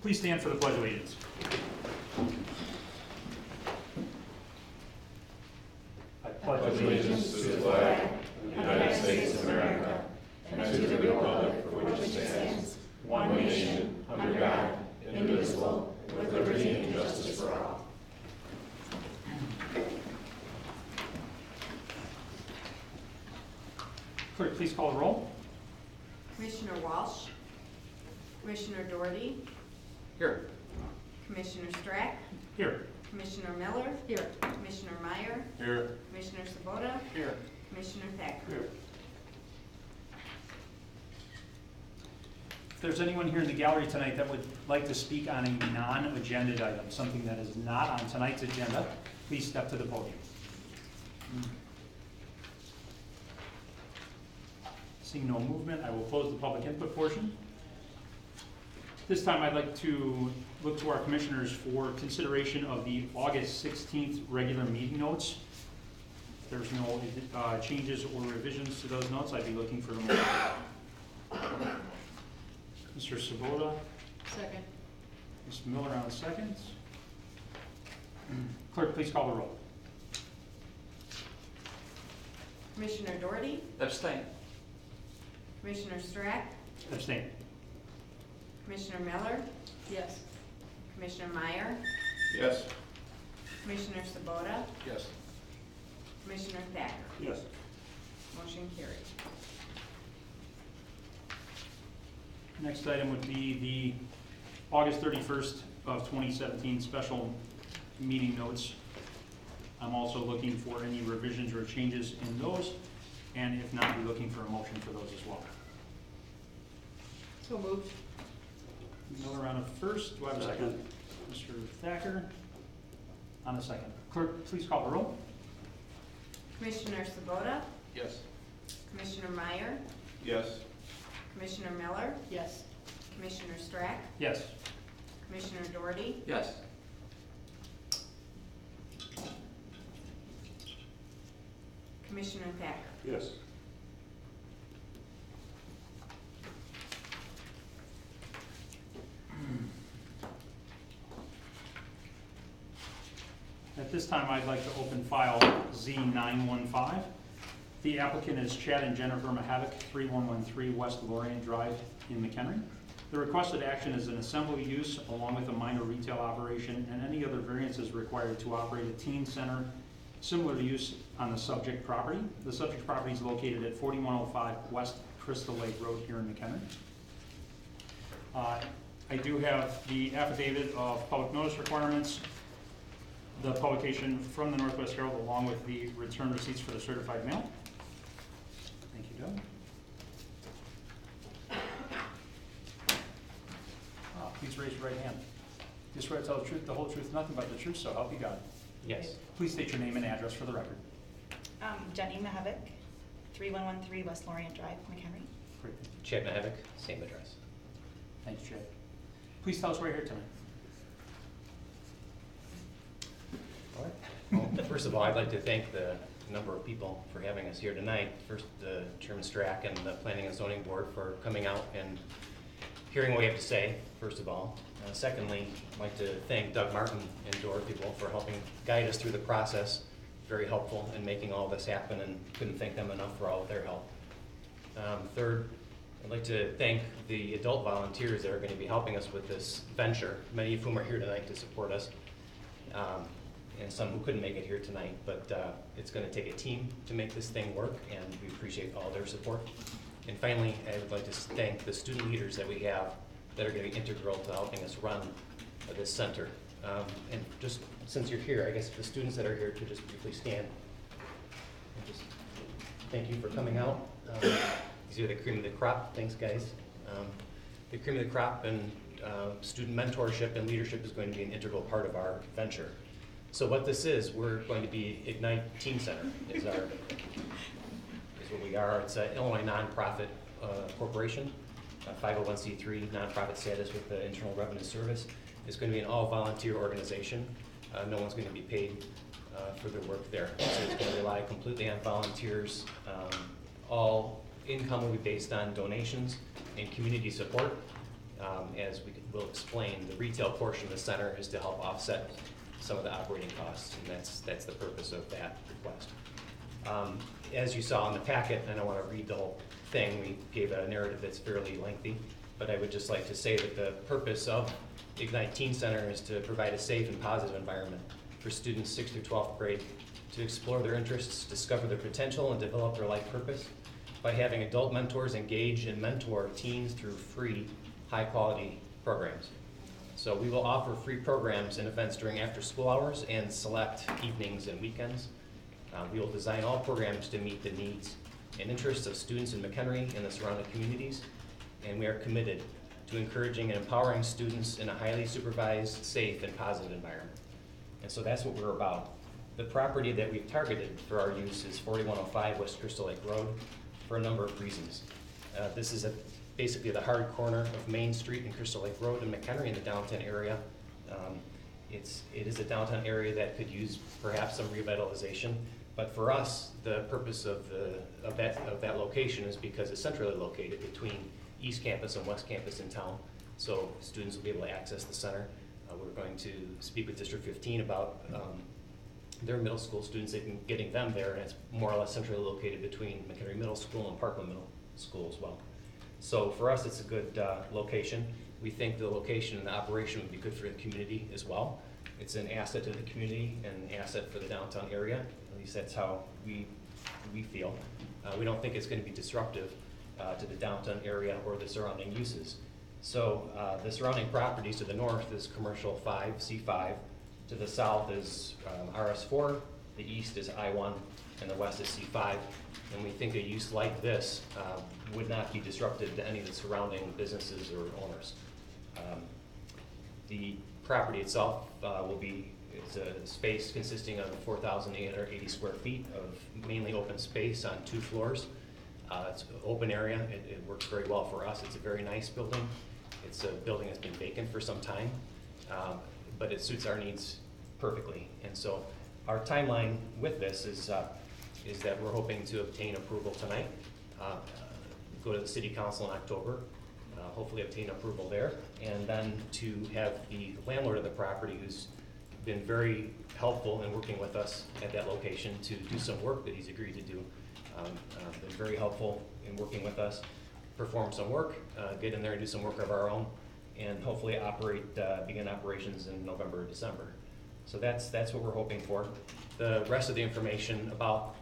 Please stand for the Pledge of Allegiance. I pledge allegiance to the flag of the United States of America and to the republic for which it stands, one nation, under God, indivisible, with liberty and justice for all. Clerk, please call the roll. Commissioner Walsh, Commissioner Doherty, Here. Commissioner Strack, Here. Commissioner Miller, here. Commissioner Meyer, Here. Commissioner Sabota, Here. Commissioner Thacker. Here. If there's anyone here in the gallery tonight that would like to speak on a non-agenda item, something that is not on tonight's agenda, please step to the podium. Seeing no movement, I will close the public input portion. This time I'd like to look to our commissioners for consideration of the August 16th regular meeting notes. If there's no changes or revisions to those notes, I'd be looking for a motion. Mr. Sabota. Second. Ms. Miller on seconds. Clerk, please call the roll. Commissioner Doherty, Abstain. Commissioner Strack, Abstain. Commissioner Miller, Yes. Commissioner Meyer, Yes. Commissioner Sabota, Yes. Commissioner Thacker. Yes. Motion carried. Next item would be the August 31st of 2017 special meeting notes. I'm also looking for any revisions or changes in those, and if not, be looking for a motion for those as well. So moved. Miller on a first, do I have a second? Mr. Thacker on a second. Clerk, please call the roll. Commissioner Sabota, Yes. Commissioner Meyer, Yes. Commissioner Miller, Yes. Commissioner Strack, Yes. Commissioner Doherty, Yes. Commissioner Thacker. Yes. At this time, I'd like to open file Z915. The applicant is Chad and Jennifer Mahavik, 3113 West Lorient Drive in McHenry. The requested action is an assembly use along with a minor retail operation and any other variances required to operate a teen center similar to use on the subject property. The subject property is located at 4105 West Crystal Lake Road here in McHenry. I do have the affidavit of public notice requirements, the publication from the Northwest Herald, along with the return receipts for the certified mail. Thank you, Doug. Please raise your right hand. You swear to tell the truth, the whole truth, nothing but the truth, so help you God. Yes. Please state your name and address for the record. Jenny Mahavik, 3113 West Lorient Drive, McHenry. Great. Chad Mahavik, same address. Thank you, Chad. Please tell us why you're here tonight. All right. Well, first of all, I'd like to thank the number of people for having us here tonight. First, Chairman Strack and the Planning and Zoning Board for coming out and hearing what we have to say, first of all. Secondly, I'd like to thank Doug Martin and Dora people for helping guide us through the process. Very helpful in making all this happen, and couldn't thank them enough for all of their help. Third, I'd like to thank the adult volunteers that are going to be helping us with this venture, many of whom are here tonight to support us, and some who couldn't make it here tonight. But it's going to take a team to make this thing work, and we appreciate all their support. And finally, I would like to thank the student leaders that we have that are going to be integral to helping us run this center. And just since you're here, I guess the students that are here to just briefly stand and just thank you for coming out. These are the cream of the crop. Thanks, guys. The cream of the crop and student mentorship and leadership is going to be an integral part of our venture. So what this is, we're going to be Ignite Teen Center is what we are. It's an Illinois nonprofit corporation, a 501c3 nonprofit status with the Internal Revenue Service. It's going to be an all-volunteer organization. No one's going to be paid for their work there. So it's going to rely completely on volunteers. All income will be based on donations and community support. As we'll explain, the retail portion of the center is to help offset some of the operating costs, and that's the purpose of that request. As you saw in the packet, and I want to read the whole thing, we gave a narrative that's fairly lengthy, but I would just like to say that the purpose of Ignite Teen Center is to provide a safe and positive environment for students 6th through 12th grade to explore their interests, discover their potential, and develop their life purpose by having adult mentors engage and mentor teens through free, high-quality programs. So we will offer free programs and events during after-school hours and select evenings and weekends. We will design all programs to meet the needs and interests of students in McHenry and the surrounding communities, and we are committed to encouraging and empowering students in a highly supervised, safe, and positive environment. And so that's what we're about. The property that we've targeted for our use is 4105 West Crystal Lake Road for a number of reasons. This is basically the hard corner of Main Street and Crystal Lake Road in McHenry in the downtown area. It is a downtown area that could use perhaps some revitalization, but for us, the purpose of that location is because it's centrally located between East Campus and West Campus in town, so students will be able to access the center. We're going to speak with District 15 about their middle school students and getting them there, and it's more or less centrally located between McHenry Middle School and Parkland Middle School as well. So for us, it's a good location. We think the location and the operation would be good for the community as well. It's an asset to the community and an asset for the downtown area. At least that's how we feel. We don't think it's going to be disruptive to the downtown area or the surrounding uses. So the surrounding properties to the north is Commercial 5, C5. To the south is RS4, the east is I1, and the west is C5. And we think a use like this would not be disruptive to any of the surrounding businesses or owners. The property itself it's a space consisting of 4,880 square feet of mainly open space on 2 floors. It's an open area. It works very well for us. It's a very nice building. It's a building that's been vacant for some time, but it suits our needs perfectly. And so our timeline with this is that we're hoping to obtain approval tonight, go to the City Council in October, hopefully obtain approval there, and then to have the landlord of the property, who's been very helpful in working with us at that location to do some work that he's agreed to do. Been very helpful in working with us, perform some work, get in there and do some work of our own, and hopefully begin operations in November or December. So that's what we're hoping for. The rest of the information about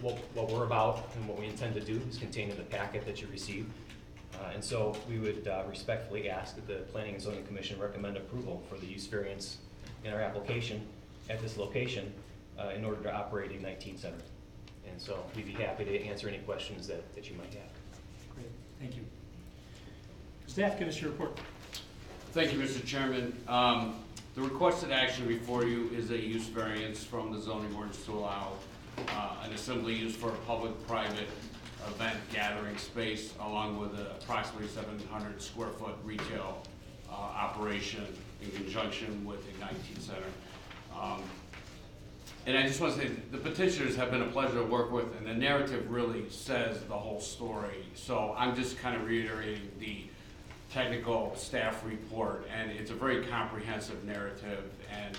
what we're about and what we intend to do is contained in the packet that you received. And so we would respectfully ask that the Planning and Zoning Commission recommend approval for the use variance in our application at this location in order to operate Ignite Teen Center. And so we'd be happy to answer any questions that you might have. Great, thank you. Staff, give us your report. Thank you, Mr. Chairman. The requested action before you is a use variance from the zoning ordinance to allow an assembly use for a public-private event gathering space along with an approximately 700 square foot retail operation in conjunction with Ignite Teen Center. And I just want to say the petitioners have been a pleasure to work with, and the narrative really says the whole story. So I'm just kind of reiterating the technical staff report, and it's a very comprehensive narrative, and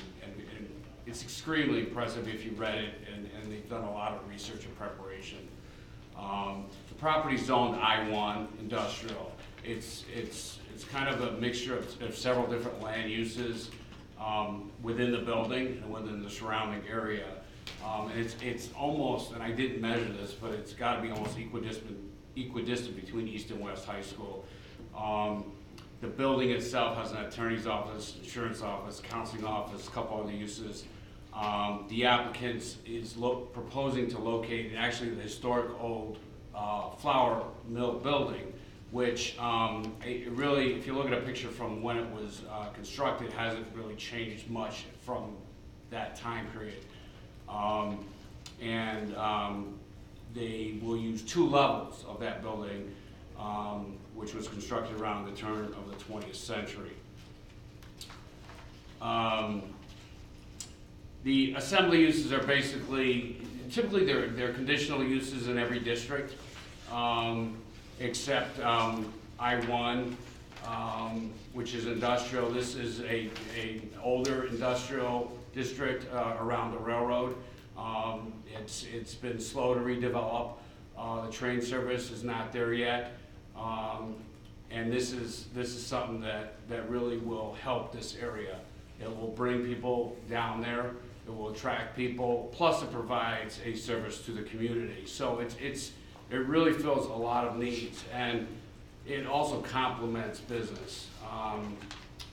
it's extremely impressive if you read it, and they've done a lot of research and preparation. The property's zoned I1 industrial. It's kind of a mixture of several different land uses within the building and within the surrounding area. And it's almost, and I didn't measure this, but it's got to be almost equidistant between East and West High School. The building itself has an attorney's office, insurance office, counseling office, a couple other uses. The applicant is proposing to locate actually the historic old flour mill building, which it really, if you look at a picture from when it was constructed, hasn't really changed much from that time period. They will use 2 levels of that building, which was constructed around the turn of the 20th century. The assembly uses are typically they're conditional uses in every district, except I1 which is industrial. This is a older industrial district around the railroad. It's been slow to redevelop. The train service is not there yet. And this is something that really will help this area. It will bring people down there. It will attract people. Plus, it provides a service to the community. So it really fills a lot of needs, and it also complements business.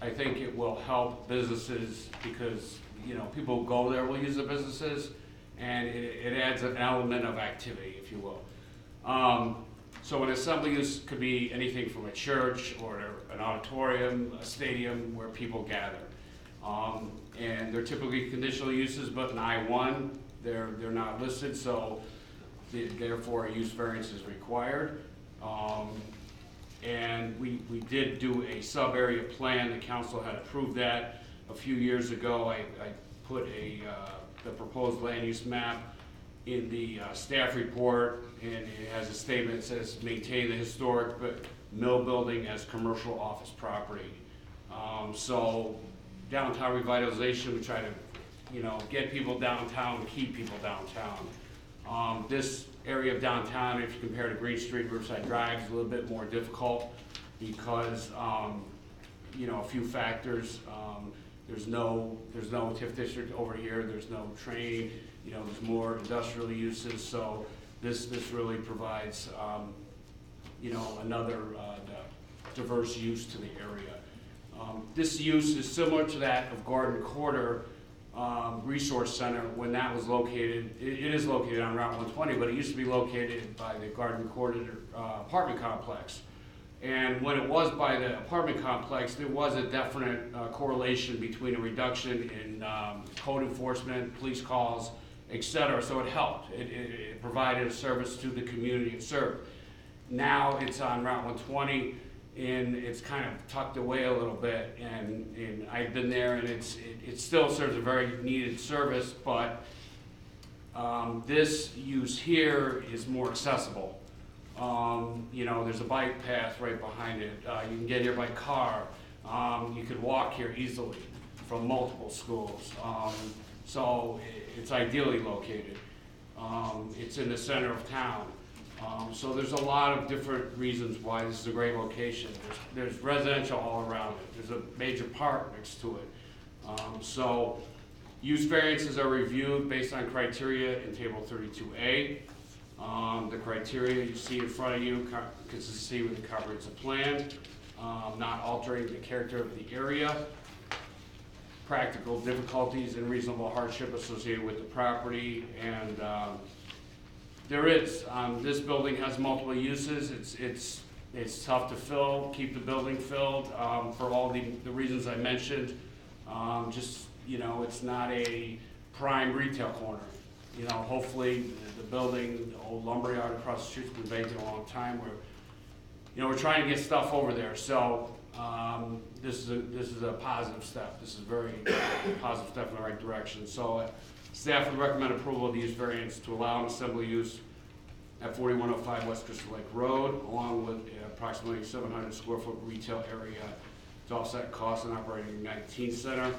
I think it will help businesses because people who go there will use the businesses, and it adds an element of activity, if you will. So an assembly use could be anything from a church or an auditorium, a stadium where people gather. And they're typically conditional uses, but in I-1, they're not listed, so therefore a use variance is required. And we did do a sub-area plan. The council had approved that a few years ago. I put the proposed land use map in the staff report, and it has a statement that says maintain the historic mill building as commercial office property. So downtown revitalization, we try to get people downtown, keep people downtown. This area of downtown, if you compare to Green Street, Riverside Drive, is a little bit more difficult because a few factors. There's no TIF district over here. There's no train. There's more industrial uses. So this really provides another diverse use to the area. This use is similar to that of Garden Quarter Resource Center when that was located. It is located on Route 120, but it used to be located by the Garden Quarter apartment complex. And when it was by the apartment complex, there was a definite correlation between a reduction in code enforcement, police calls, etc. So it helped. It provided a service to the community it served. Now it's on Route 120, and it's kind of tucked away a little bit. And I've been there, and it still serves a very needed service, but this use here is more accessible. There's a bike path right behind it. You can get here by car. You could walk here easily from multiple schools. So it's ideally located. It's in the center of town. So there's a lot of different reasons why this is a great location. There's residential all around it. There's a major park next to it. So use variances are reviewed based on criteria in Table 32A. The criteria you see in front of you, consistency with the comprehensive plan, not altering the character of the area, practical difficulties and reasonable hardship associated with the property, and there is. This building has multiple uses. It's tough to fill, keep the building filled for all the reasons I mentioned. It's not a prime retail corner. Hopefully the building, the old lumberyard across the street's been vacant a long time. We're trying to get stuff over there. So this is a positive step. This is a very positive step in the right direction. So staff would recommend approval of the use variance to allow an assembly use at 4105 West Crystal Lake Road, along with approximately 700 square foot retail area to offset costs in operating a 19 center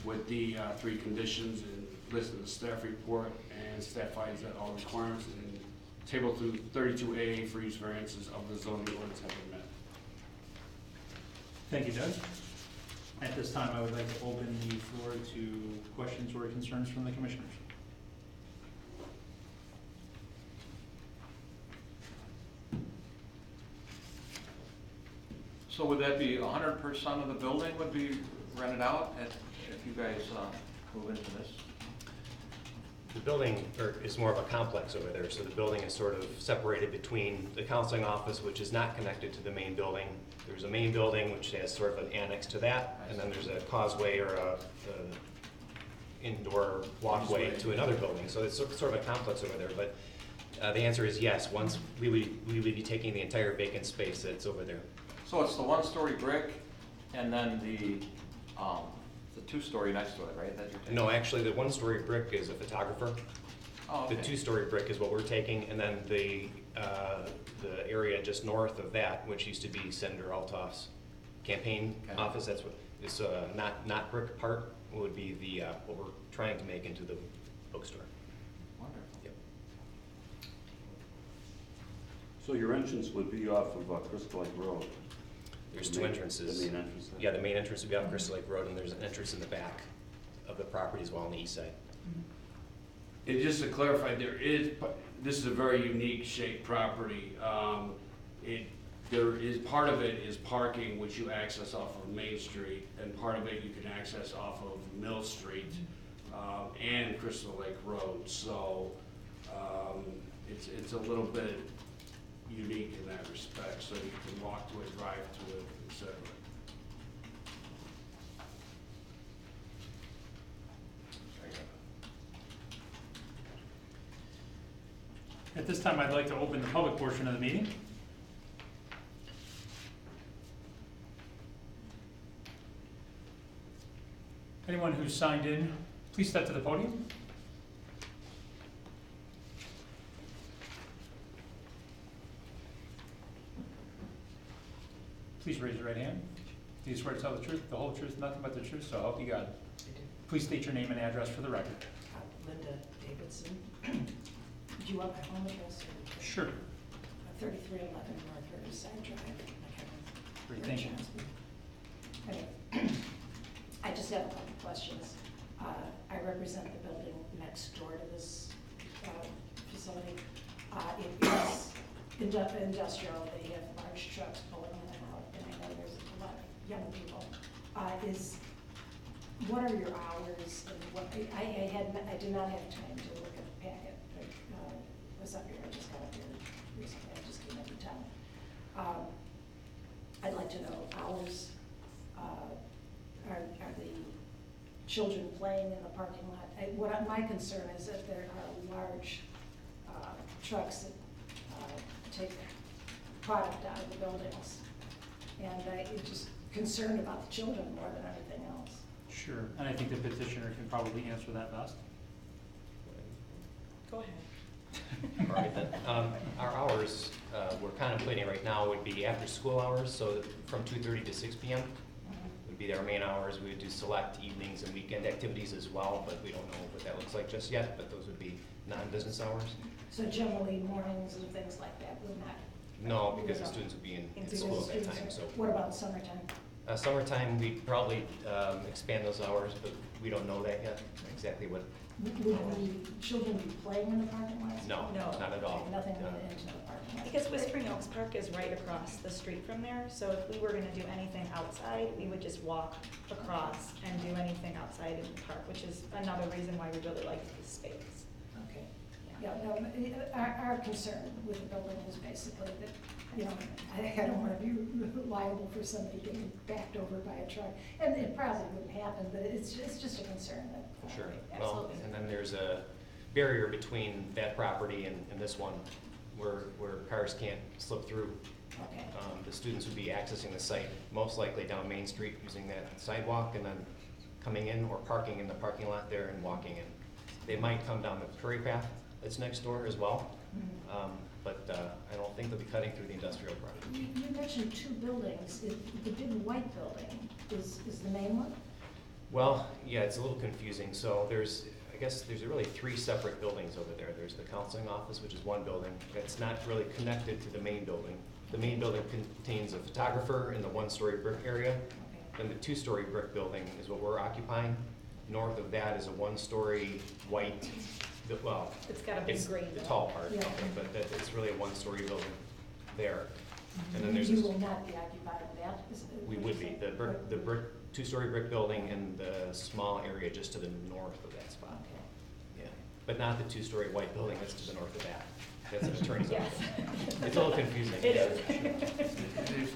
with the 3 conditions listed in the staff report, and staff finds that all requirements in Table 32A for use variances of the zoning ordinance have been met. Thank you, Doug. At this time, I would like to open the floor to questions or concerns from the commissioners. So would that be 100% of the building would be rented out if you guys move into this? The building is more of a complex over there, so the building is sort of separated between the counseling office, which is not connected to the main building. There's a main building which has sort of an annex to that, and then there's a causeway or a indoor walkway to another building. So it's sort of a complex over there, but the answer is yes. Once we would be taking the entire vacant space that's over there. So it's the 1-story brick and then the 2-story next to it, right? That you're taking? No, actually, the 1-story brick is a photographer. Oh, okay. The 2-story brick is what we're taking, and then the area just north of that, which used to be Senator Altos, campaign Okay. office. That's what, it's not brick part would be the, what we're trying to make into the bookstore. Wonderful. Yep. So your entrance would be off of Crystal Lake Road? There's The two main- entrances. The main entrance? there? Yeah, the main entrance would be off Crystal Lake Road, and there's an entrance in the back of the property as well on the east side. And just to clarify, this is a very unique shaped property. There is, part of it is parking, which you access off of Main Street, and part of it you can access off of Mill Street, and Crystal Lake Road. So, it's a little bit unique in that respect, so you can walk to it, drive to it, et cetera. At this time, I'd like to open the public portion of the meeting. Anyone who's signed in, please step to the podium. Please raise your right hand. Do you swear to tell the truth, the whole truth, nothing but the truth, so help you God? Please state your name and address for the record. Linda Davidson. Do you want my home address or? Sure. 3311 North Riverside Drive, McHenry. Great, thank you. Anyway, I just have a couple questions. I represent the building next door to this facility. It is industrial. They have large trucks pulling in and out, and I know there's a lot of young people. What are your hours and what, I did not have time to look at the packet, but was up here, I just got up here recently, I just came into town. I'd like to know hours, are the children playing in the parking lot? My concern is that there are large trucks that take product out of the buildings. And I'm just concerned about the children more than anything else. Sure, and I think the petitioner can probably answer that best. Go ahead. All right, then. Our hours, we're contemplating right now would be after school hours, so from 2:30 to 6 p.m. would be our main hours. We would do select evenings and weekend activities as well, but we don't know what that looks like just yet, but those would be non-business hours. So generally mornings and things like that would not? No, because the students would be in school at that time, so. What about summertime? Summertime, we'd probably expand those hours, but we don't know that yet, exactly what. Would children be playing in the parking lots? No, No. not at all. Okay, nothing No. into the parking lot? Because Whispering Oaks Park is right across the street from there, so if we were gonna do anything outside, we would just walk across and do anything outside in the park, which is another reason why we really like this space. Okay. Yeah, no, our concern with the building is basically that, you know, I don't want to be liable for somebody getting backed over by a truck. And it probably wouldn't happen, but it's just a concern that. Sure. Well, Absolutely. and then there's a barrier between that property and this one where cars can't slip through. Okay. The students would be accessing the site, most likely down Main Street using that sidewalk and then coming in or parking in the parking lot there and walking in. They might come down the Prairie Path that's next door as well, but I don't think they'll be cutting through the industrial property. You mentioned two buildings. The big white building is the main one? Well, yeah, it's a little confusing. So I guess there's really three separate buildings over there. There's the counseling office, which is one building. That's not really connected to the main building. The main building contains a photographer in the one-story brick area. Okay. Then the two-story brick building is what we're occupying. North of that is a one-story white, well, It's got a big it's green. the tall part, Yeah. okay, but it's really a one-story building there. And then there's You this, will not be occupying that? we would be, the brick, two-story brick building and the small area just to the north of that spot. Okay. Yeah, but not the two-story white building that's to the north of that. That's an attorney's Yes. office. It's a little confusing. It is.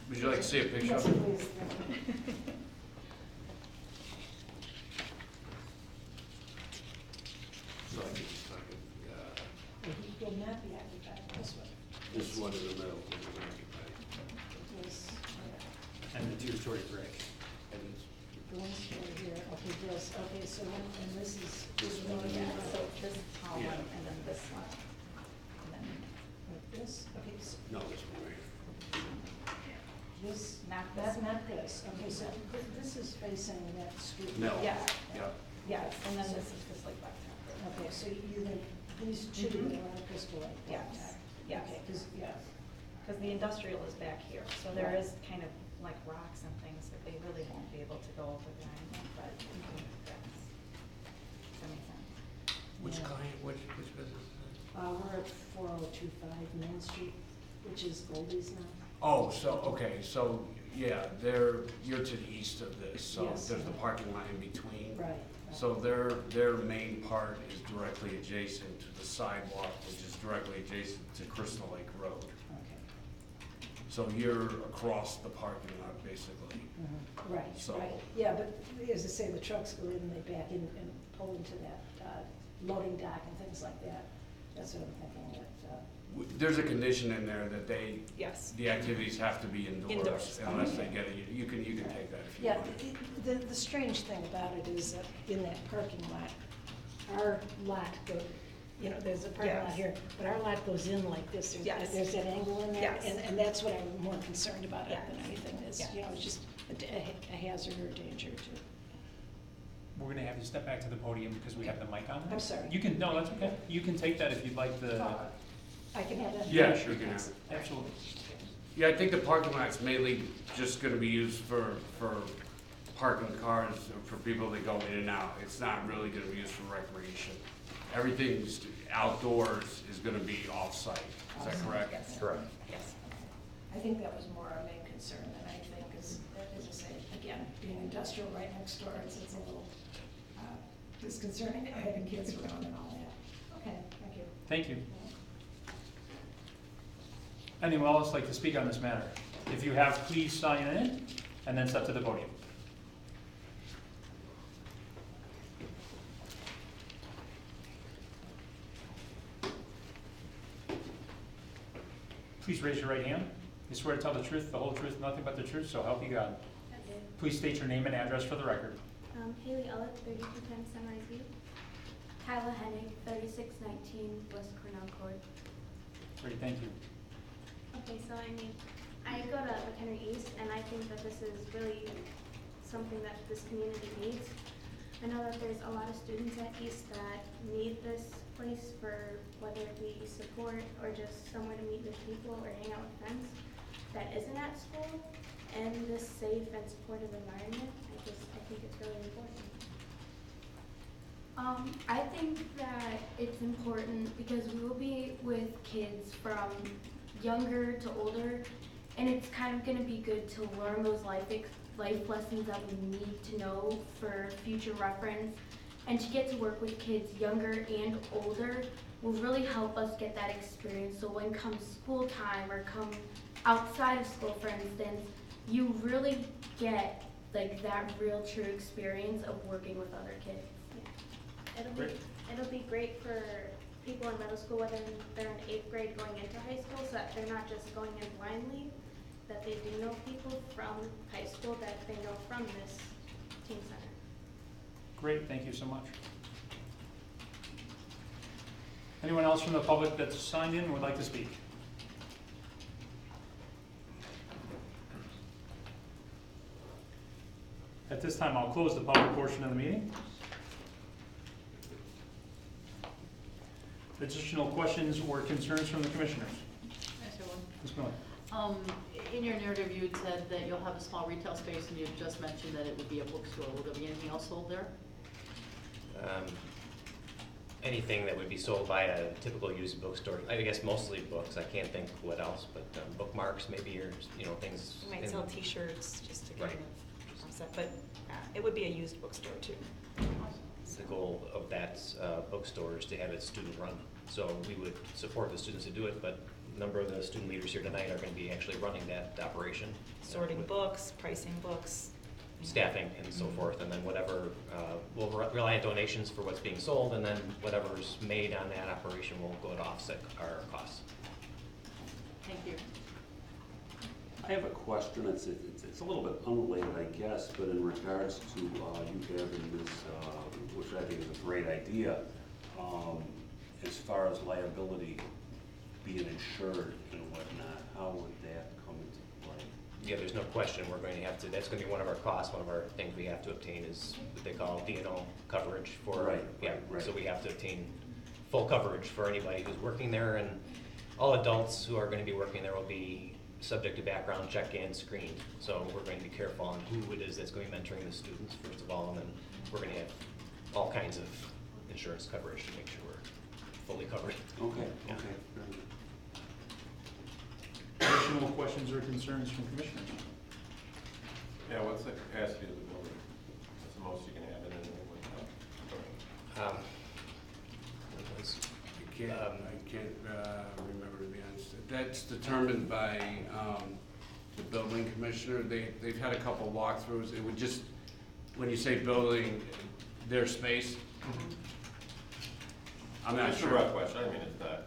Would you like to see a picture Yes, of it? please. So I can, You will not be occupying this one. this one in the middle is occupied. This, And the two-story brick. And it's the one story here, okay, this, okay, so and this is. This one one. Yeah, so this tall one Yeah. and then this one. And then Like this, okay, so, No, this one right here. This, Not that's this. not this. Okay, so this is facing that street. No. Yeah. Yep. Yes, and then this is just like blacktop. Okay, so you're gonna, these two Mhm. are Crystal Lake. Yes. Yes. Okay, 'cause, yeah. Because the industrial is back here, so there is kind of like rocks and things that they really won't be able to go over the island, but we can make that. Does that make sense? Which Yeah. client, which business? We're at 4025 Main Street, which is Goldie's now. Oh, so, okay, so, yeah, you're to the east of this, so Yes. there's the parking lot in between. Right. So their main part is directly adjacent to the sidewalk, which is directly adjacent to Crystal Lake Road. Okay. So you're across the parking lot, basically. Right, So- right. Yeah, but as I say, the trucks go in and they back in and pull into that loading dock and things like that. That's what I'm thinking, that, There's a condition in there that Yes. the activities have to be indoors. Indoors. Unless they get it, you can take that if you yeah, want. the strange thing about it is that in that parking lot, our lot there's a parking lot Yes. here, but our lot goes in like this. Yes. There's that angle in there. Yes. And that's what I'm more concerned about it Yeah. than anything is, Yeah. it's just a hazard or danger to. We're gonna have you step back to the podium because we have the mic on. I'm sorry. You can, no, that's okay. You can take that if you'd like the, I can have that? Yeah, sure, you can have it. absolutely. Yeah, I think the parking lot's mainly just gonna be used for parking cars, for people that go in and out. It's not really gonna be used for recreation. Everything's outdoors is gonna be off-site, is that correct? Yes. Correct. Yes. I think that was more our main concern than anything, because as I say, again, being industrial right next door, it's a little disconcerting having kids around and all that. Okay, thank you. Thank you. Anyone else like to speak on this matter? If you have, please sign in and then step to the podium. Please raise your right hand. You swear to tell the truth, the whole truth, nothing but the truth, so help you God. Please state your name and address for the record. Haley Ellett, 3210 Sunrise View. Kyla Hennig, 3619 West Cornell Court. Great, thank you. Okay, so I go to McHenry East, and I think that this is really something that this community needs. I know that there's a lot of students at East that need this place for whether it be support or just somewhere to meet with people or hang out with friends that isn't at school, and this safe and supportive environment. I think it's really important. I think that it's important because we will be with kids from younger to older, and it's kind of going to be good to learn those life lessons that we need to know for future reference, and to get to work with kids younger and older will really help us get that experience. So when comes school time or come outside of school, for instance, you really get like that real true experience of working with other kids. It'll be great for people in middle school, whether they're in 8th grade going into high school, so that they're not just going in blindly, that they do know people from high school that they know from this teen center. Great, thank you so much. Anyone else from the public that's signed in would like to speak? At this time, I'll close the public portion of the meeting. Additional questions or concerns from the commissioners? I said one. Ms. Miller? In your narrative, you had said that you'll have a small retail space, and you had just mentioned that it would be a bookstore. Will there be anything else sold there? Anything that would be sold by a typical used bookstore, I guess mostly books, I can't think what else, but bookmarks maybe, or, things. We might in- sell T-shirts just to kind Right. of offset, but it would be a used bookstore too. The goal of that bookstore is to have it student-run. So we would support the students to do it, but a number of the student leaders here tonight are going to be actually running that operation. Sorting with books, pricing books. staffing and so forth, and then whatever, we'll rely on donations for what's being sold, and then whatever's made on that operation will go to offset our costs. Thank you. I have a question. It's a little bit unrelated, I guess, but in regards to you having this, which I think is a great idea, as far as liability being insured and whatnot, how would that come into play? yeah, there's no question we're going to have to, that's going to be one of our costs, one of our things we have to obtain is what they call D&O coverage for, Right, yeah, right. so we have to obtain full coverage for anybody who's working there, and all adults who are going to be working there will be subject to background check and screened. So we're going to be careful on who it is that's going to be mentoring the students, first of all, and then we're going to have all kinds of insurance coverage to make sure we're fully covered. Okay, Yeah. okay. Very good. Additional questions or concerns from commissioners? Yeah, what's the capacity of the building? What's the most you can have in it? I can't remember, to be honest. That's determined by the building commissioner. They've had a couple walkthroughs. It would just, when you say building, their space, I'm not It's a sure. rough question, I mean, it's not.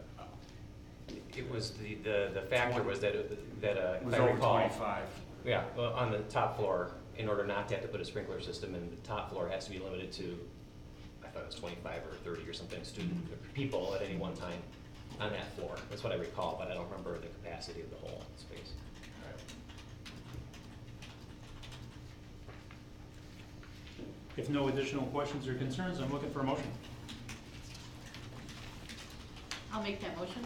It was the factor was that, It if was I over recall, 25. yeah, well, on the top floor, in order not to have to put a sprinkler system in, the top floor has to be limited to, I thought it was 25 or 30 or something people at any one time on that floor. That's what I recall, but I don't remember the capacity of the whole space. If no additional questions or concerns, I'm looking for a motion. I'll make that motion,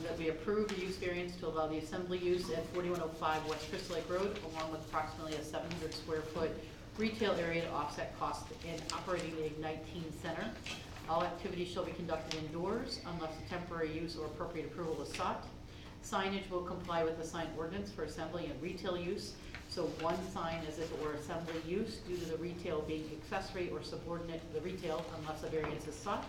that we approve the use variance to allow the assembly use at 4105 West Crystal Lake Road, along with approximately a 700 square foot retail area to offset costs in operating the Ignite Teen Center. All activities shall be conducted indoors unless a temporary use or appropriate approval is sought. Signage will comply with the sign ordinance for assembly and retail use. So one sign as if it were assembly use due to the retail being accessory or subordinate to the retail unless a variance is sought.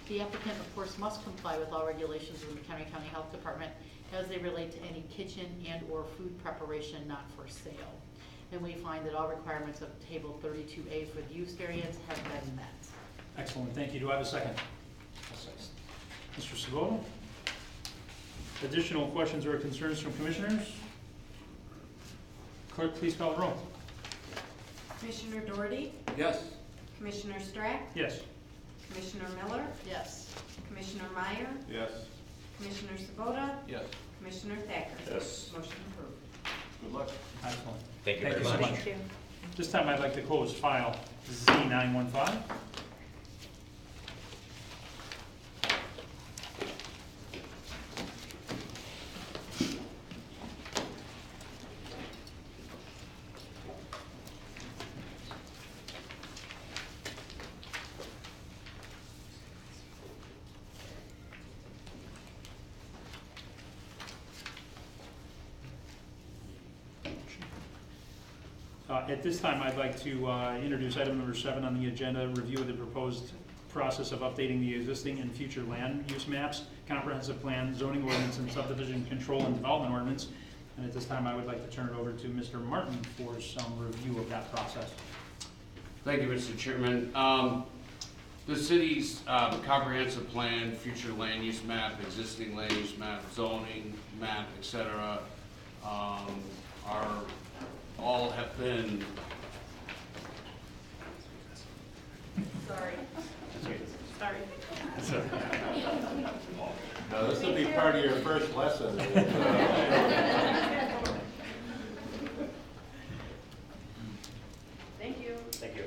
The applicant, of course, must comply with all regulations of the McHenry County Health Department as they relate to any kitchen and/or food preparation not for sale. And we find that all requirements of Table 32A for the use variance have been met. Excellent, thank you. Do I have a second? Mr. Sabota? Additional questions or concerns from commissioners? Clerk, please call the roll. Commissioner Doherty? Yes. Commissioner Strack? Yes. Commissioner Miller? Yes. Commissioner Meyer? Yes. Commissioner Sabota? Yes. Commissioner Thacker? Yes. Motion approved. Good luck. Excellent. Thank you very so much. Thank you. This time I'd like to close file Z915. At this time, I'd like to introduce item number 7 on the agenda, review of the proposed process of updating the existing and future land use maps, comprehensive plan, zoning ordinance, and subdivision control and development ordinance. And at this time, I would like to turn it over to Mr. Martin for some review of that process. Thank you, Mr. Chairman. The city's comprehensive plan, future land use map, existing land use map, zoning map, et cetera, all have been. Sorry. Sorry. Now, this will be part of your first lesson. Thank you. Thank you.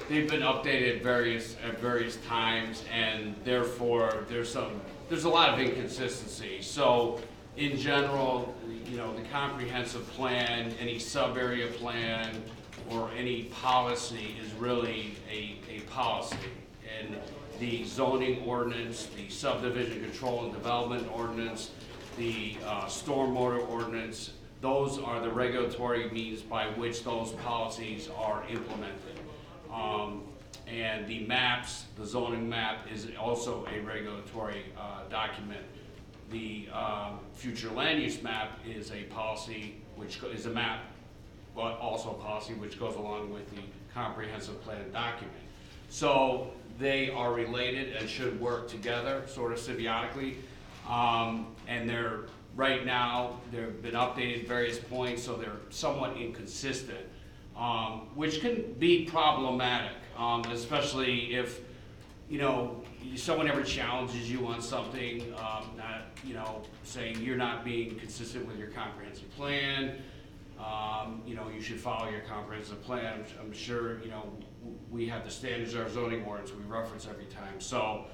They've been updated at various times, and therefore there's a lot of inconsistency. So in general, the comprehensive plan, any sub-area plan, or any policy is really a policy. And the zoning ordinance, the subdivision control and development ordinance, the stormwater ordinance, those are the regulatory means by which those policies are implemented. And the maps, the zoning map is also a regulatory document. The future land use map is a policy, which is a map, but also a policy which goes along with the comprehensive plan document. So they are related and should work together, sort of symbiotically. And right now, they've been updated at various points, so they're somewhat inconsistent, which can be problematic, especially if, someone ever challenges you on something, not, you know, saying you're not being consistent with your comprehensive plan, you know, you should follow your comprehensive plan. I'm sure, you know, we have the standards of our zoning ordinance we reference every time. So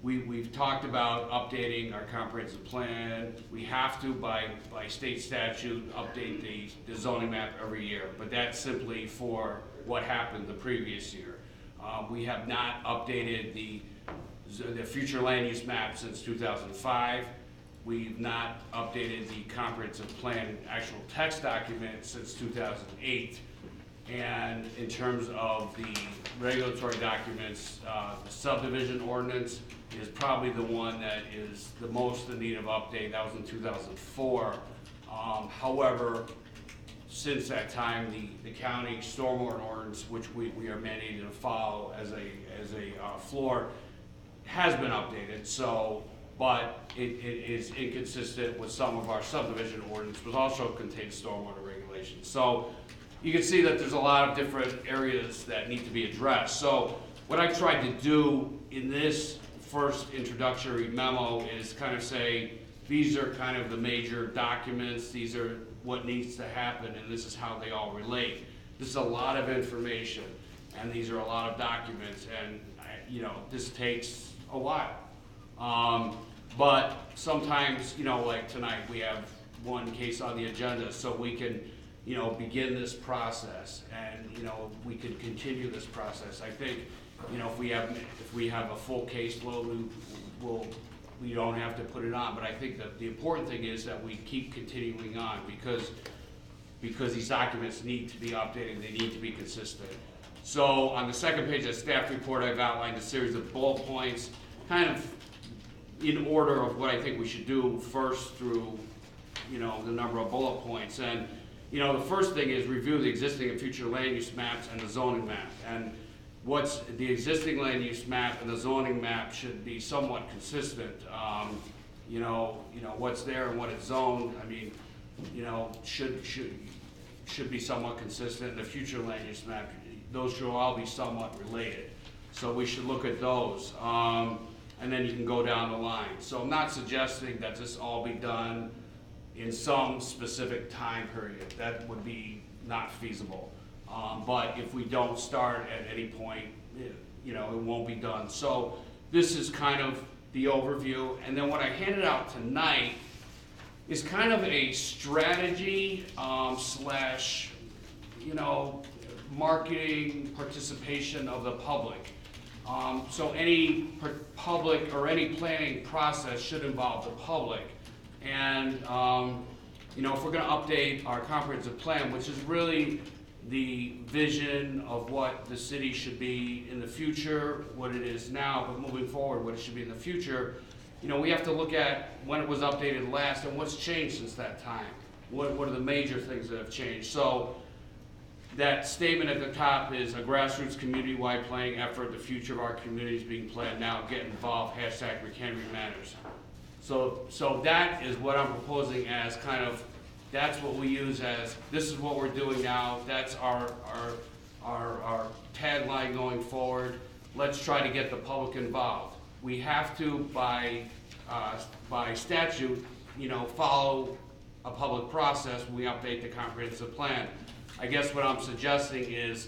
we've talked about updating our comprehensive plan. We have to, by state statute, update the zoning map every year, but that's simply for what happened the previous year. We have not updated the future land use map since 2005. We've not updated the comprehensive plan actual text document since 2008. And in terms of the regulatory documents, the subdivision ordinance is probably the one that is the most in need of update. That was in 2004. However, since that time, the county stormwater ordinance, which we are mandated to follow as a floor, has been updated. So, but it is inconsistent with some of our subdivision ordinance, which also contains stormwater regulations. So you can see that there's a lot of different areas that need to be addressed. So what I tried to do in this first introductory memo is kind of say, these are kind of the major documents, these are what needs to happen, and this is how they all relate. This is a lot of information, and these are a lot of documents, and you know, this takes a while. But sometimes, you know, like tonight, we have one case on the agenda, so we can, you know, begin this process, and you know, we can continue this process. I think, you know, if we have a full caseload, we don't have to put it on. But I think that the important thing is that we keep continuing on, because these documents need to be updated, they need to be consistent. So on the second page of the staff report, I've outlined a series of bullet points, kind of in order of what I think we should do first through, you know, the number of bullet points. And you know, the first thing is review the existing and future land use maps and the zoning map. And what's the existing land use map and the zoning map should be somewhat consistent. You know what's there and what it's zoned. I mean, you know, should be somewhat consistent. And the future land use map, those should all be somewhat related. So we should look at those. And then you can go down the line. So I'm not suggesting that this all be done in some specific time period. That would be not feasible. But if we don't start at any point, you know, it won't be done. So this is kind of the overview. And then what I handed out tonight is kind of a strategy slash, you know, marketing participation of the public. So any public or any planning process should involve the public. And you know, if we're going to update our comprehensive plan, which is really the vision of what the city should be in the future, what it is now, but moving forward, what it should be in the future, you know, we have to look at when it was updated last and what's changed since that time. What are the major things that have changed? So that statement at the top is a grassroots community-wide planning effort. The future of our community is being planned now. Get involved. Hashtag McHenry matters. So that is what I'm proposing as kind of, that's what we use as, this is what we're doing now. That's our tagline going forward. Let's try to get the public involved. We have to, by statute, you know, follow a public process when we update the comprehensive plan. I guess what I'm suggesting is,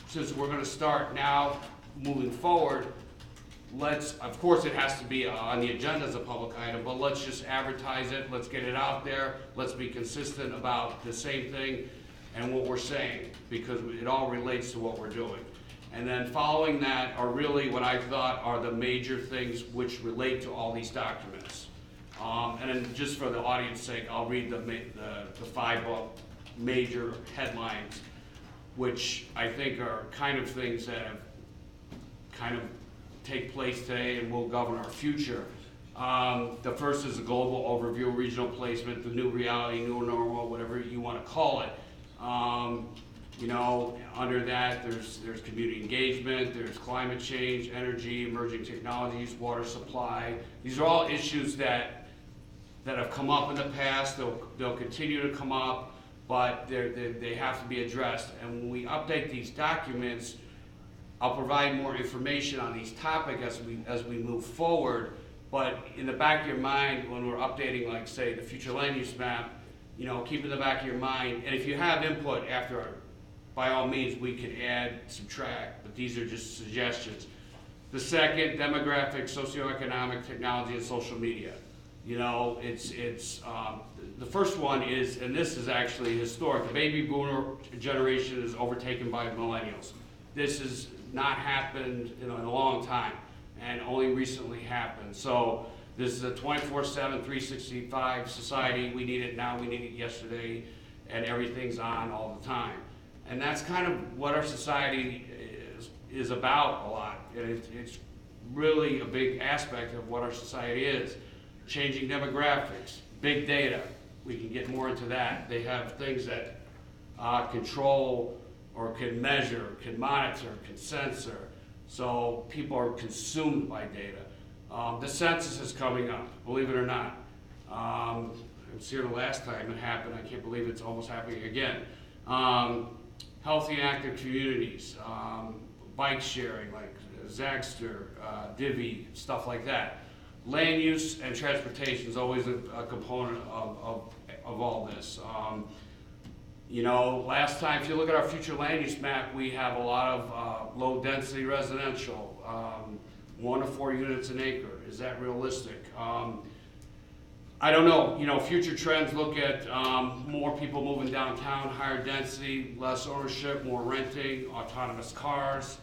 since we're going to start now, moving forward, let's, of course it has to be on the agenda as a public item, but let's just advertise it, let's get it out there, let's be consistent about the same thing and what we're saying, because it all relates to what we're doing. And then following that are really what I thought are the major things which relate to all these documents. And then just for the audience's sake, I'll read the 5 major headlines, which I think are kind of things that have kind of take place today and will govern our future. The first is a global overview, regional placement, the new reality, new normal, whatever you want to call it. You know, under that, there's community engagement, there's climate change, energy, emerging technologies, water supply. These are all issues that have come up in the past. They'll continue to come up, but they have to be addressed. And when we update these documents, I'll provide more information on these topics as we move forward. But in the back of your mind, when we're updating, like say, the future land use map, you know, keep in the back of your mind, and if you have input after, by all means, we can add, subtract, but these are just suggestions. The second, demographic, socioeconomic, technology, and social media. You know, the first one is, and this is actually historic, the baby boomer generation is overtaken by millennials. This has not happened in a long time, and only recently happened. So this is a 24/7, 365 society. We need it now, we need it yesterday, and everything's on all the time. And that's kind of what our society is about a lot. And it's really a big aspect of what our society is. Changing demographics, big data, we can get more into that. They have things that control or can measure, can monitor, can censor. So people are consumed by data. The census is coming up, believe it or not. I was here the last time it happened. I can't believe it's almost happening again. Healthy and active communities, bike sharing like Zagster, Divvy, stuff like that. Land use and transportation is always a component of all this. You know, last time, if you look at our future land use map, we have a lot of low density residential, 1 to 4 units an acre. Is that realistic? I don't know. You know, future trends look at more people moving downtown, higher density, less ownership, more renting, autonomous cars,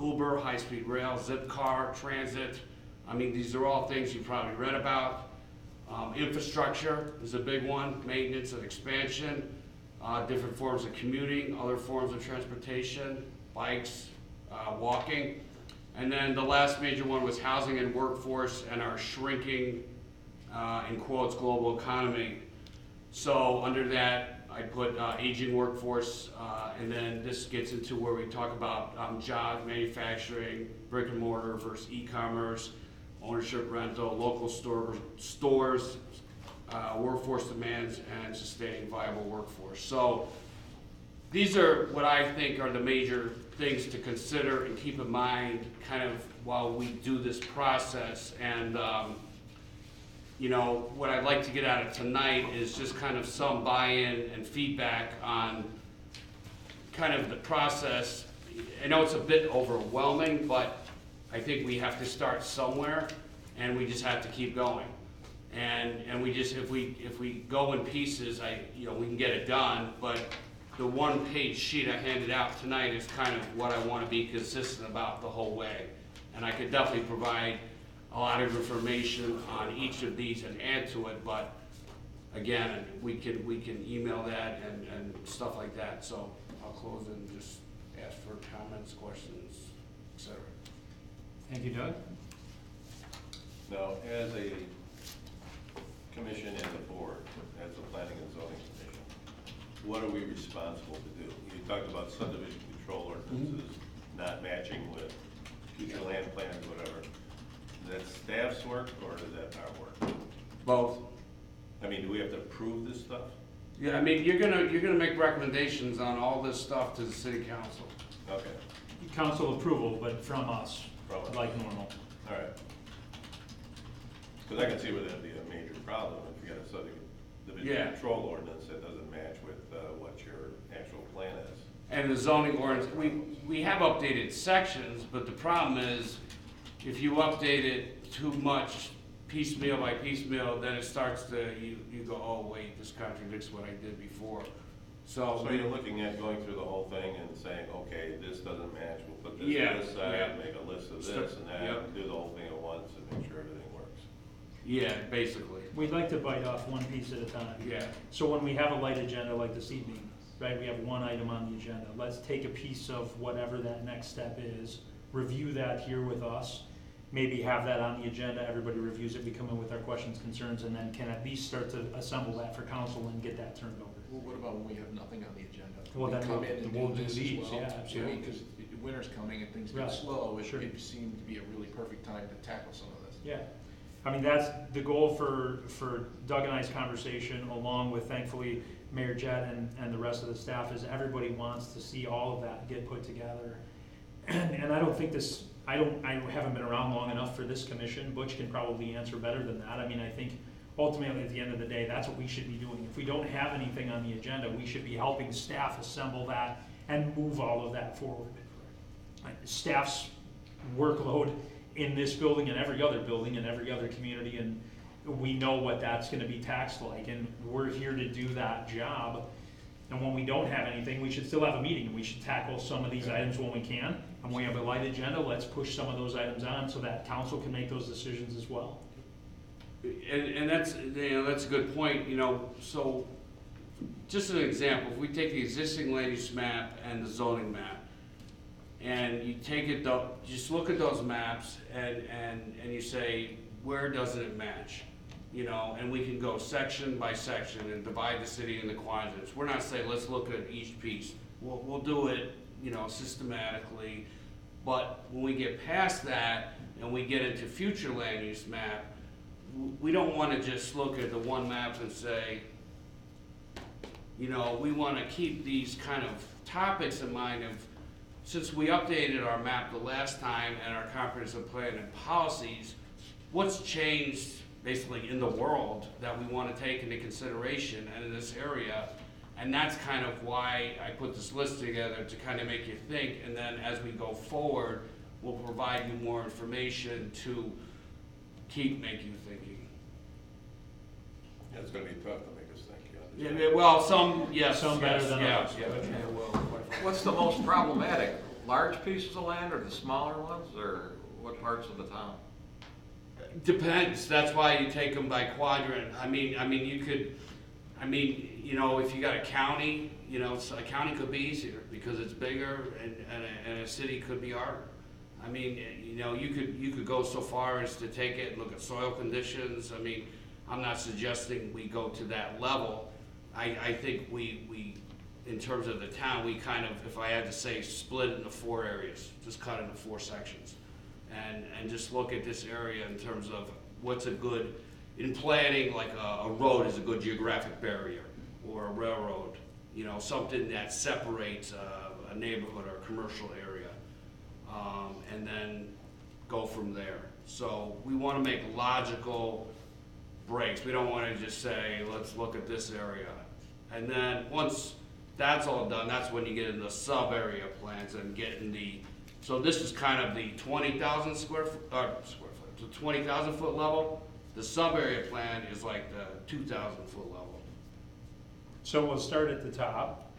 Uber, high-speed rail, Zipcar, transit. I mean, these are all things you probably read about. Infrastructure is a big one, maintenance and expansion, different forms of commuting, other forms of transportation, bikes, walking. And then the last major one was housing and workforce and our shrinking, in quotes, global economy. So under that, I put aging workforce, and then this gets into where we talk about jobs, manufacturing, brick and mortar versus e-commerce, ownership, rental, local stores, workforce demands, and sustaining viable workforce. So these are what I think are the major things to consider and keep in mind kind of while we do this process. And you know, what I'd like to get out of tonight is just kind of some buy-in and feedback on kind of the process. I know it's a bit overwhelming, but I think we have to start somewhere, and we just have to keep going. And we just, if we go in pieces, we can get it done. But the one-page sheet I handed out tonight is kind of what I want to be consistent about the whole way. And I could definitely provide a lot of information on each of these and add to it. But again, we can email that and stuff like that. So I'll close and just ask for comments, questions, etc. Thank you, Doug. Now, as a commission and a board, as a planning and zoning commission, what are we responsible to do? You talked about subdivision control ordinances not matching with future land plans, whatever. Is that staff's work or is that our work? Both. I mean, do we have to approve this stuff? Yeah, I mean, you're gonna make recommendations on all this stuff to the city council. Okay, Council approval, but from us, From us. like normal. all right. Because I can see where that'd be a major problem if you got a subdivision Yeah. control ordinance that doesn't match with what your actual plan is. And the zoning ordinance, we have updated sections, but the problem is, if you update it too much piecemeal by piecemeal, then it starts to, you go, oh wait, this contradicts what I did before. So you're looking at going through the whole thing and saying, okay, this doesn't match, we'll put this Yeah, to this side, yeah. make a list of Start- this and that, yep. and do the whole thing at once and make sure everything works. yeah, basically, We'd like to bite off one piece at a time. yeah. So when we have a light agenda like this evening, right, we have one item on the agenda. Let's take a piece of whatever that next step is, review that here with us, maybe have that on the agenda, everybody reviews it, we come in with our questions, concerns, and then can at least start to assemble that for council and get that turned over. Well, what about when we have nothing on the agenda? Well, then come we'll- in and we'll do this as these, well? yeah, absolutely. Because winter's coming and things Right. get slow, Sure. it seemed to be a really perfect time to tackle some of this. Yeah, I mean, that's the goal for Doug and I's conversation, along with thankfully Mayor Jett and the rest of the staff, is everybody wants to see all of that get put together. And I don't think this, I haven't been around long enough for this commission. Butch can probably answer better than that. I mean, I think ultimately at the end of the day, that's what we should be doing. If we don't have anything on the agenda, we should be helping staff assemble that and move all of that forward. Staff's workload in this building and every other building and every other community, and we know what that's gonna be taxed like, and we're here to do that job. And when we don't have anything, we should still have a meeting, and we should tackle some of these items when we can. And when we have a light agenda, let's push some of those items on so that council can make those decisions as well. And that's, that's a good point, so, just an example, if we take the existing land use map and the zoning map, and you take it, just look at those maps, and you say, where doesn't it match? And we can go section by section and divide the city into quadrants. We're not saying, let's look at each piece. We'll do it, systematically, but when we get past that, and we get into future land use map, we don't want to just look at the one map and say, we want to keep these kind of topics in mind of, since we updated our map the last time and our comprehensive plan and policies, what's changed basically in the world that we want to take into consideration and in this area. And that's kind of why I put this list together, to kind of make you think, and then as we go forward, we'll provide you more information to keep making you thinking. Yeah, it's gonna be tough to make us think, Yeah, well, some, yes. Some better yes, than yeah, others. yeah. What's the most problematic? Large pieces of land or the smaller ones, or what parts of the town? Depends, that's why you take them by quadrant. I mean, you could, if you got a county, a county could be easier because it's bigger, and a city could be harder. I mean, you could go so far as to take it and look at soil conditions. I mean, I'm not suggesting we go to that level. I think we, in terms of the town, we kind of, if I had to say, split it into 4 areas, just cut it into 4 sections. And just look at this area in terms of what's a good, in planning, like a road is a good geographic barrier, or a railroad, something that separates a neighborhood or a commercial area, and then go from there. So we want to make logical breaks. We don't want to just say, let's look at this area. And then once that's all done, that's when you get into sub-area plans and get in the, so this is kind of the 20,000 the 20,000 foot level. The sub-area plan is like the 2,000 foot level. So we'll start at the top,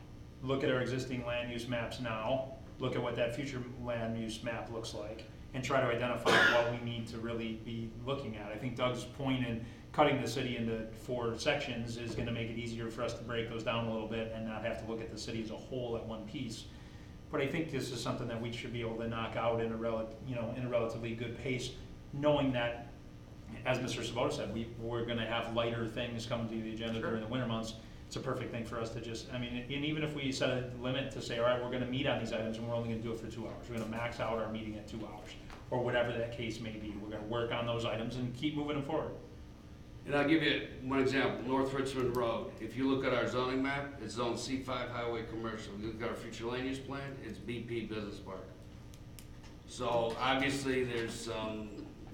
look at our existing land use maps now, look at what that future land use map looks like, and try to identify what we need to really be looking at. I think Doug's point in cutting the city into 4 sections is gonna make it easier for us to break those down a little bit and not have to look at the city as a whole at one piece. But I think this is something that we should be able to knock out in a relatively good pace, knowing that, as Mr. Sabota said, we're gonna have lighter things come to the agenda during the winter months. It's a perfect thing for us to just, and even if we set a limit to say, all right, we're gonna meet on these items and we're only gonna do it for 2 hours. We're gonna max out our meeting at 2 hours, or whatever that case may be. We're gonna work on those items and keep moving them forward. And I'll give you one example, North Richmond Road. If you look at our zoning map, it's zone C5 highway commercial. You look at our future land use plan, it's BP business park. So obviously there's some,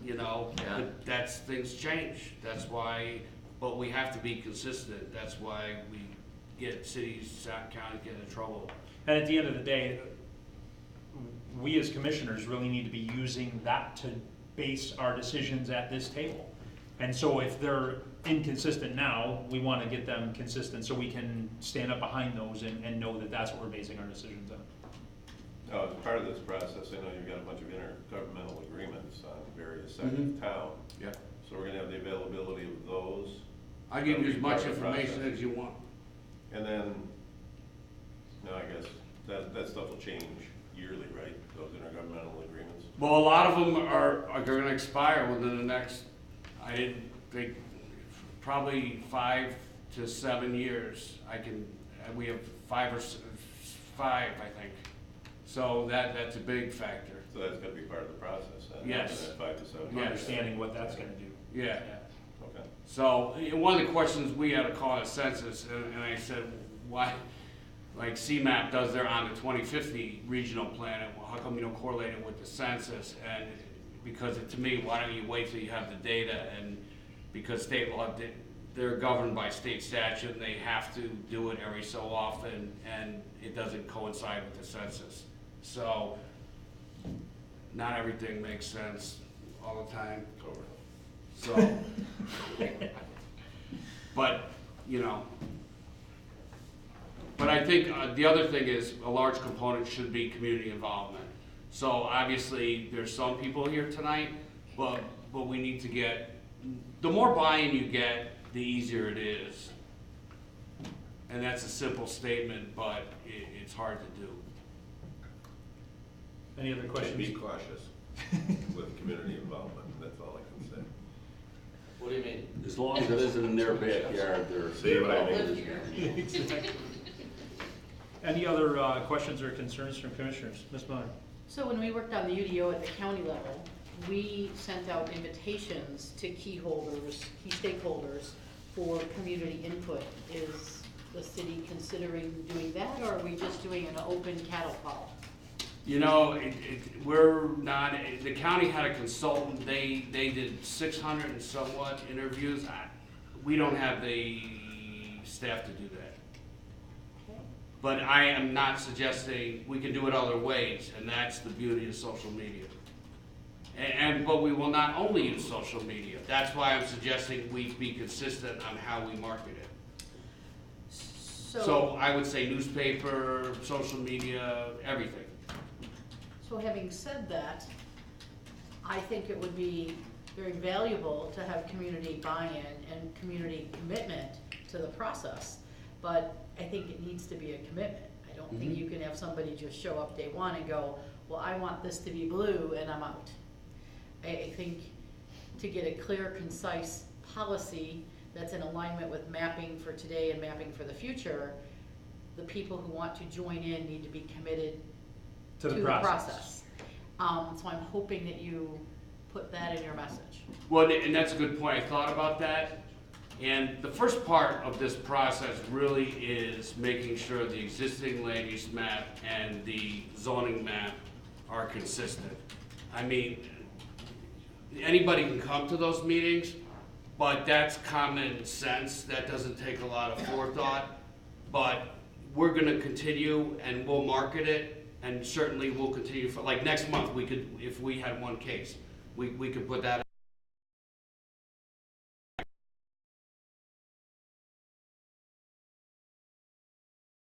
but that's, things change. That's why, but we have to be consistent. That's why we get cities, counties get in trouble. And at the end of the day, we as commissioners really need to be using that to base our decisions at this table. And so if they're inconsistent now, we want to get them consistent so we can stand up behind those and know that that's what we're basing our decisions on. Now, as part of this process, I know you've got a bunch of intergovernmental agreements on various sides of town. Yeah. So we're gonna have the availability of those. I'll give you as much Part of the information process. as you want. And then, I guess that stuff will change yearly, right? Those intergovernmental agreements? Well, a lot of them are gonna expire within the next, I didn't think, probably 5 to 7 years. We have 5, I think. So that's a big factor. So that's gonna be part of the process, then? Yes. That 5 to 7 Yes. years. Understanding what that's gonna do. Yeah. Okay. So one of the questions we had to call a census, and I said, why like CMAP does their on the 2050 regional plan, and well, how come you don't correlate it with the census? And because to me, why don't you wait till you have the data? And because state law, they're governed by state statute, and they have to do it every so often, and it doesn't coincide with the census. So not everything makes sense all the time. So, but, you know, but I think the other thing is a large component should be community involvement. So obviously there's some people here tonight, but we need to get, the more buy-in you get, the easier it is. And that's a simple statement, but it's hard to do. Any other questions? Be cautious with community involvement, that's all I can say. What do you mean? As long as it isn't in their backyard, they're. See what I mean? Exactly. Any other questions or concerns from commissioners? Ms. Miller? So when we worked on the UDO at the county level, we sent out invitations to key stakeholders for community input. Is the city considering doing that, or are we just doing an open cattle call? You know, we're not, the county had a consultant, they did 600 and somewhat interviews. We don't have the staff to do that. Okay. But I am not suggesting we can do it other ways, and that's the beauty of social media. But we will not only use social media. That's why I'm suggesting we be consistent on how we market it. So I would say newspaper, social media, everything. So having said that, I think it would be very valuable to have community buy-in and community commitment to the process. But I think it needs to be a commitment. I don't think you can have somebody just show up day one and go, well, I want this to be blue and I'm out. I think to get a clear, concise policy that's in alignment with mapping for today and mapping for the future, the people who want to join in need to be committed to the process. So I'm hoping that you put that in your message. Well, and that's a good point. I thought about that. And the first part of this process really is making sure the existing land use map and the zoning map are consistent. I mean, anybody can come to those meetings, but that's common sense. That doesn't take a lot of forethought. But we're going to continue and we'll market it. And certainly we'll continue for, like next month, we could, if we had one case, we could put that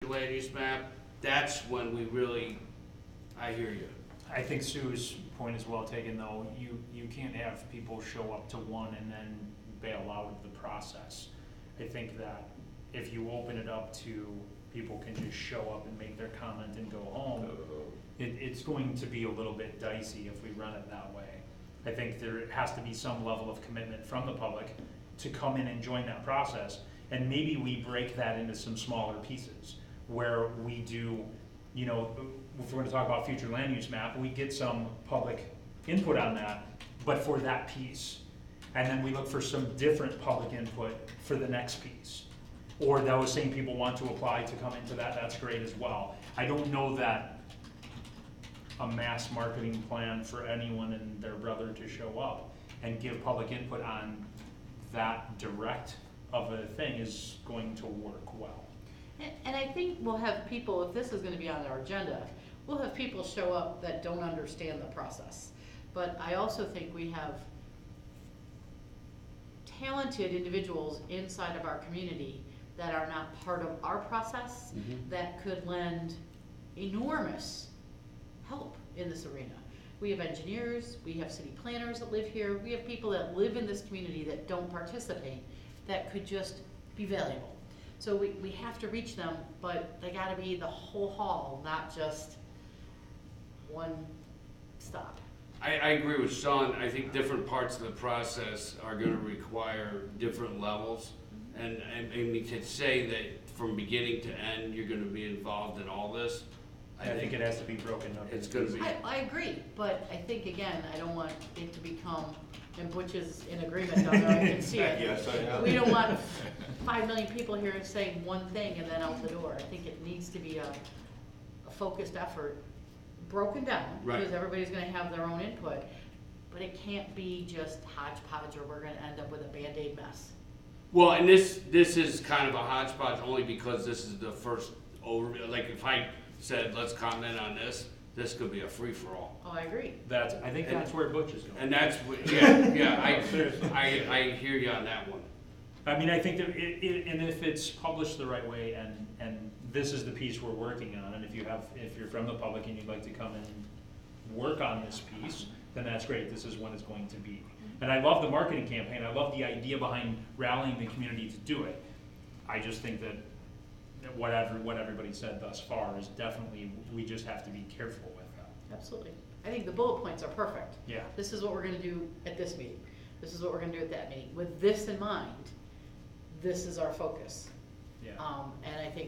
land use map. That's when we really, I hear you. I think Sue's point is well taken, though. You can't have people show up to one and then bail out of the process. I think that if you open it up to people can just show up and make their comment and go home, it's going to be a little bit dicey if we run it that way. I think there has to be some level of commitment from the public to come in and join that process, and maybe we break that into some smaller pieces where we do, you know, if we're going to talk about future land use map, we get some public input on that, but for that piece, and then we look for some different public input for the next piece. Or those same people want to apply to come into that, that's great as well. I don't know that a mass marketing plan for anyone and their brother to show up and give public input on that direct of a thing is going to work well. And I think we'll have people, if this is going to be on our agenda, we'll have people show up that don't understand the process. But I also think we have talented individuals inside of our community that are not part of our process that could lend enormous help in this arena. We have engineers, we have city planners that live here, we have people that live in this community that don't participate that could just be valuable. So we have to reach them, but they gotta be the whole hall, not just one stop. I agree with Sean. I think different parts of the process are going to require different levels. And I mean, to say that from beginning to end, you're going to be involved in all this, I think it has to be broken up. it's going to be. I agree, but I think, again, I don't want it to become, and Butch is in agreement down there, I can see it. Yes, I am. We don't want 5 million people here saying one thing and then out the door. I think it needs to be a focused effort, broken down, Right. because everybody's gonna have their own input, but it can't be just hodgepodge or we're gonna end up with a Band-Aid mess. Well, and this is kind of a hodgepodge only because this is the first overview. Like if I said, let's comment on this, this could be a free-for-all. Oh, I agree. I think that's where Butch is going. And that's, I hear you on that one. I mean, I think that and if it's published the right way and this is the piece we're working on, and if you're from the public and you'd like to come and work on this piece, then that's great, this is when it's going to be. And I love the marketing campaign, I love the idea behind rallying the community to do it. I just think that what everybody said thus far is definitely, we just have to be careful with that. Absolutely. I think the bullet points are perfect. Yeah. This is what we're gonna do at this meeting. This is what we're gonna do at that meeting. With this in mind, this is our focus. Yeah. And I think